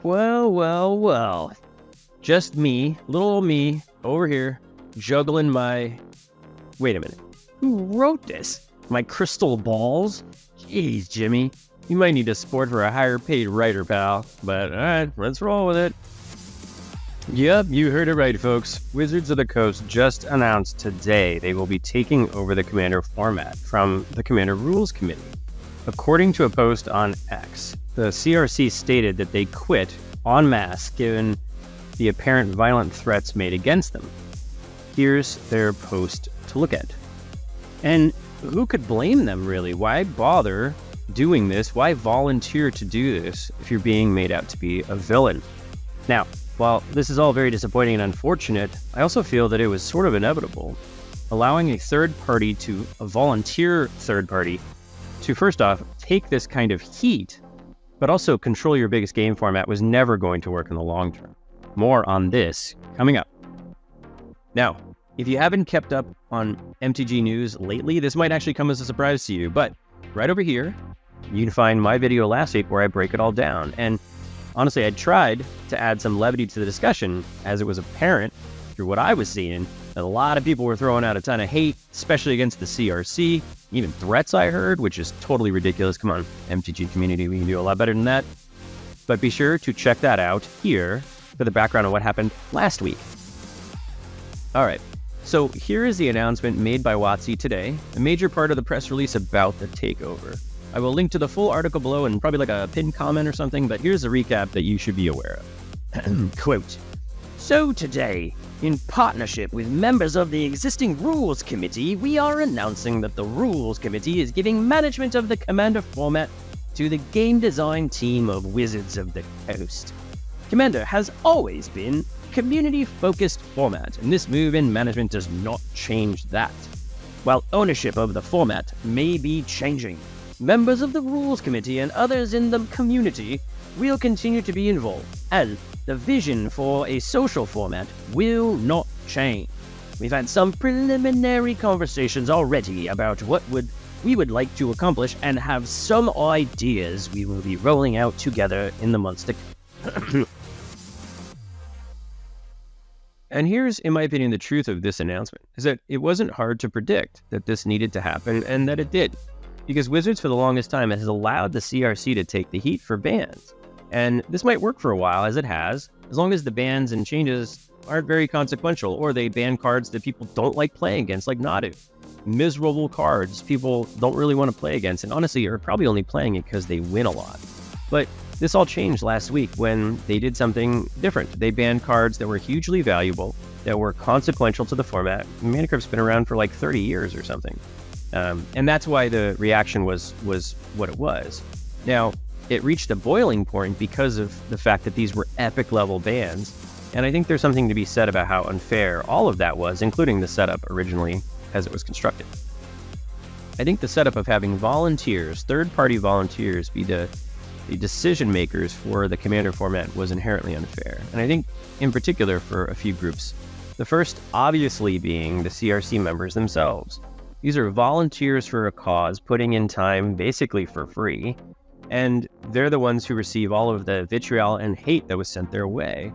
Well. Just me, little old me, over here, juggling my... Wait a minute. Who wrote this? My crystal balls? Jeez, Jimmy. You might need to support for a higher paid writer, pal. But alright, let's roll with it. Yep, you heard it right, folks. Wizards of the Coast just announced today they will be taking over the Commander format from the Commander Rules Committee. According to a post on X, the CRC stated that they quit en masse given the apparent violent threats made against them. Here's their post to look at. And who could blame them, really? Why bother doing this? Why volunteer to do this if you're being made out to be a villain? Now, while this is all very disappointing and unfortunate, I also feel that it was sort of inevitable. Allowing a volunteer third party, to first off, take this kind of heat, but also control your biggest game format was never going to work in the long term. More on this coming up. Now, if you haven't kept up on MTG news lately, this might actually come as a surprise to you, but right over here, you can find my video last week where I break it all down. And honestly, I tried to add some levity to the discussion as it was apparent through what I was seeing that a lot of people were throwing out a ton of hate, especially against the CRC, even threats I heard, which is totally ridiculous. Come on, MTG community, we can do a lot better than that. But be sure to check that out here for the background on what happened last week. All right, so here is the announcement made by WOTC today, a major part of the press release about the takeover. I will link to the full article below and probably like a pinned comment or something, but here's a recap that you should be aware of. Quote, "So today, in partnership with members of the existing Rules Committee, we are announcing that the Rules Committee is giving management of the Commander format to the game design team of Wizards of the Coast. Commander has always been a community-focused format, and this move in management does not change that. While ownership of the format may be changing, members of the Rules Committee and others in the community will continue to be involved, and the vision for a social format will not change. We've had some preliminary conversations already about what we would like to accomplish and have some ideas we will be rolling out together in the months to come." And here's, in my opinion, the truth of this announcement, is that it wasn't hard to predict that this needed to happen, and that it did. Because Wizards for the longest time has allowed the CRC to take the heat for bans. And this might work for a while, as it has, as long as the bans and changes aren't very consequential, or they ban cards that people don't like playing against, like Nadu. Miserable cards people don't really want to play against, and honestly are probably only playing it because they win a lot. But this all changed last week when they did something different. They banned cards that were hugely valuable, that were consequential to the format. Mana Crypt's been around for like 30 years or something. And that's why the reaction was what it was. Now, it reached a boiling point because of the fact that these were epic level bans. And I think there's something to be said about how unfair all of that was, including the setup originally as it was constructed. I think the setup of having volunteers, third-party volunteers, be the decision makers for the Commander format was inherently unfair. And I think in particular for a few groups. The first obviously being the CRC members themselves. These are volunteers for a cause, putting in time basically for free, and they're the ones who receive all of the vitriol and hate that was sent their way.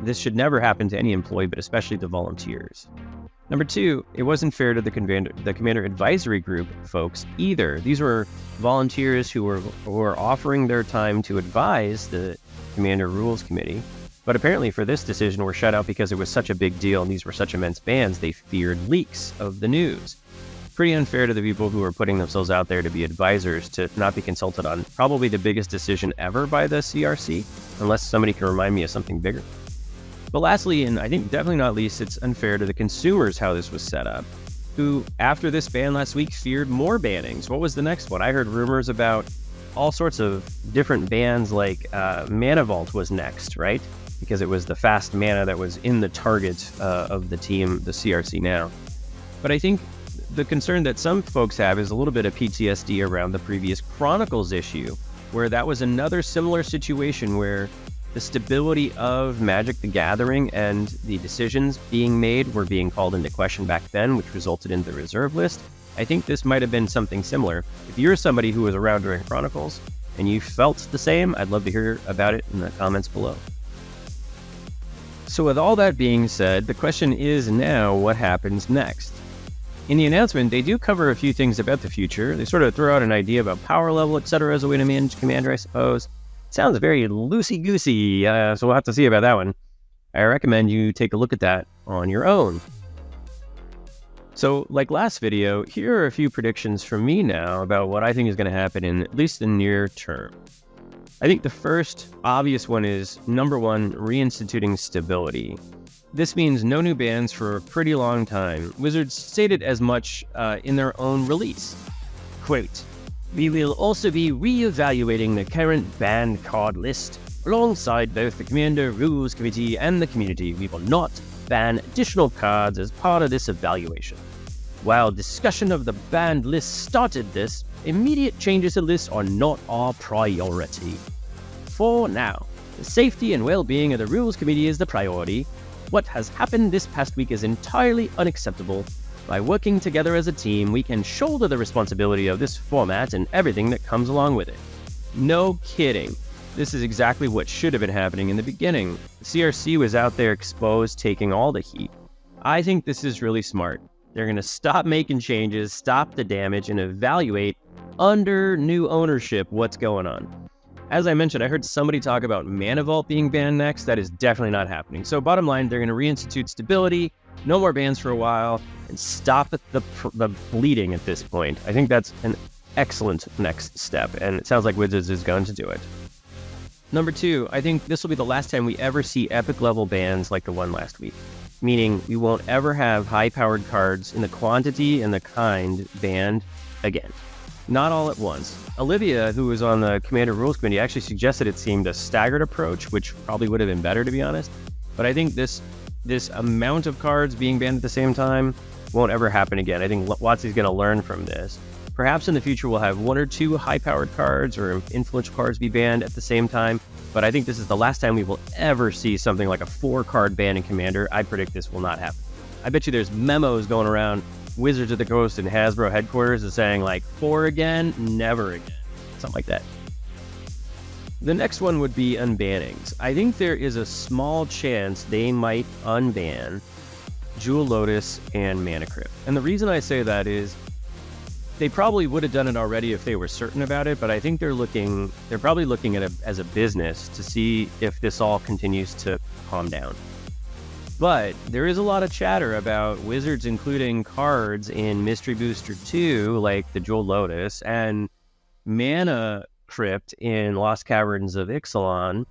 This should never happen to any employee, but especially the volunteers. Number two, it wasn't fair to the Commander Advisory Group folks either. These were volunteers who were offering their time to advise the Commander Rules Committee, but apparently for this decision were shut out because it was such a big deal and these were such immense bans, they feared leaks of the news. Pretty unfair to the people who are putting themselves out there to be advisors to not be consulted on probably the biggest decision ever by the CRC, unless somebody can remind me of something bigger. But lastly, and I think definitely not least, it's unfair to the consumers how this was set up, who, after this ban last week, feared more bannings. What was the next one? I heard rumors about all sorts of different bans, like Mana Vault was next, right? Because it was the fast mana that was in the target of the team, the CRC now. But I think the concern that some folks have is a little bit of PTSD around the previous Chronicles issue, where that was another similar situation where the stability of Magic the Gathering and the decisions being made were being called into question back then, which resulted in the reserve list. I think this might have been something similar. If you're somebody who was around during Chronicles, and you felt the same, I'd love to hear about it in the comments below. So with all that being said, the question is now, what happens next? In the announcement, they do cover a few things about the future. They sort of throw out an idea about power level, etc. as a way to manage Commander, I suppose. Sounds very loosey-goosey, so we'll have to see about that one. I recommend you take a look at that on your own. So, like last video, here are a few predictions from me now about what I think is going to happen in at least the near term. I think the first obvious one is, number one, reinstituting stability. This means no new bans for a pretty long time. Wizards stated as much in their own release. Quote, "We will also be re-evaluating the current banned card list. Alongside both the Commander Rules Committee and the community, we will not ban additional cards as part of this evaluation. While discussion of the banned list started this, immediate changes to the list are not our priority. For now, the safety and well-being of the Rules Committee is the priority. What has happened this past week is entirely unacceptable. By working together as a team, we can shoulder the responsibility of this format and everything that comes along with it." No kidding. This is exactly what should have been happening in the beginning. The CRC was out there exposed, taking all the heat. I think this is really smart. They're going to stop making changes, stop the damage, and evaluate under new ownership what's going on. As I mentioned, I heard somebody talk about Mana Vault being banned next. That is definitely not happening. So bottom line, they're going to reinstitute stability, no more bans for a while, and stop the bleeding at this point. I think that's an excellent next step, and it sounds like Wizards is going to do it. Number two, I think this will be the last time we ever see epic level bans like the one last week. Meaning we won't ever have high-powered cards in the quantity and the kind banned again. Not all at once. Olivia, who was on the Commander Rules Committee, actually suggested it seemed a staggered approach, which probably would have been better, to be honest. But I think this amount of cards being banned at the same time won't ever happen again. I think WOTC is going to learn from this. Perhaps in the future we'll have one or two high-powered cards or influential cards be banned at the same time, but I think this is the last time we will ever see something like a 4-card ban in Commander. I predict this will not happen. I bet you there's memos going around Wizards of the Coast and Hasbro headquarters is saying like, 4 again, never again. Something like that. The next one would be unbannings. I think there is a small chance they might unban Jewel Lotus and Mana Crypt. And the reason I say that is they probably would have done it already if they were certain about it, but I think they're probably looking at it as a business to see if this all continues to calm down. But there is a lot of chatter about Wizards including cards in Mystery Booster 2, like the Jewel Lotus, and Mana Crypt in Lost Caverns of Ixalan,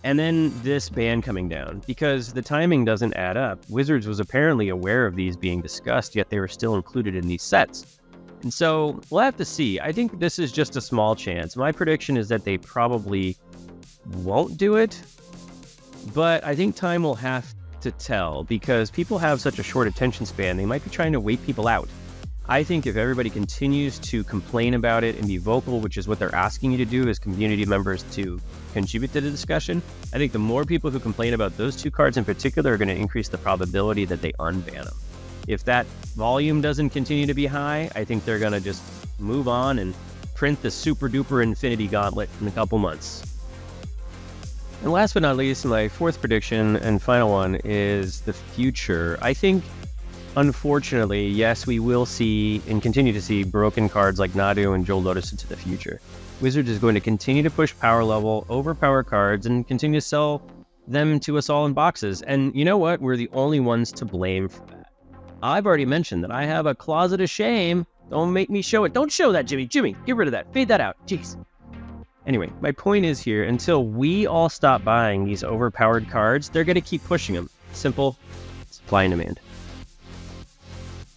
and then this ban coming down, because the timing doesn't add up. Wizards was apparently aware of these being discussed, yet they were still included in these sets. And so we'll have to see. I think this is just a small chance. My prediction is that they probably won't do it, but I think time will have to tell, because people have such a short attention span. They might be trying to wait people out. I think if everybody continues to complain about it and be vocal, which is what they're asking you to do as community members to contribute to the discussion, I think the more people who complain about those two cards in particular are going to increase the probability that they unban them. If that volume doesn't continue to be high, I think they're going to just move on and print the super duper Infinity Gauntlet in a couple months. And last but not least, my fourth prediction and final one is the future. I think, unfortunately, yes, we will see and continue to see broken cards like Nadu and Jewel Lotus into the future. Wizards is going to continue to push power level, overpower cards, and continue to sell them to us all in boxes. And you know what? We're the only ones to blame for that. I've already mentioned that I have a closet of shame. Don't make me show it. Don't show that, Jimmy. Jimmy, get rid of that. Fade that out. Jeez. Anyway, my point is here, until we all stop buying these overpowered cards, they're going to keep pushing them. Simple supply and demand.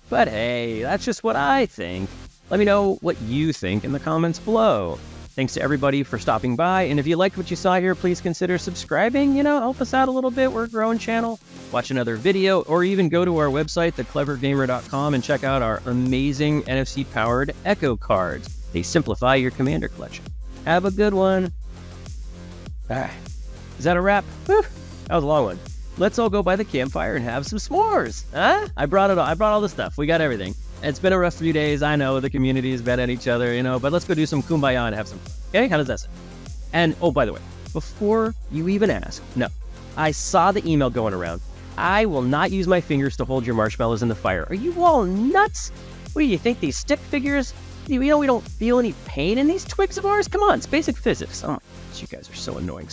But hey, that's just what I think. Let me know what you think in the comments below. Thanks to everybody for stopping by, and if you liked what you saw here, please consider subscribing. Help us out a little bit. We're a growing channel. Watch another video, or even go to our website, theclevergamer.com, and check out our amazing NFC-powered Echo cards. They simplify your Commander collection. Have a good one. Is that a wrap? Whew, that was a long one. Let's all go by the campfire and have some s'mores. Huh? I brought all the stuff. We got everything. It's been a rough few days. I know the community is bad at each other, but let's go do some kumbaya and have some fun. Okay, how does that sound? And, oh, by the way, before you even ask, no, I saw the email going around. I will not use my fingers to hold your marshmallows in the fire. Are you all nuts? What do you think, these stick figures? We don't feel any pain in these twigs of ours? Come on, it's basic physics. Oh, you guys are so annoying.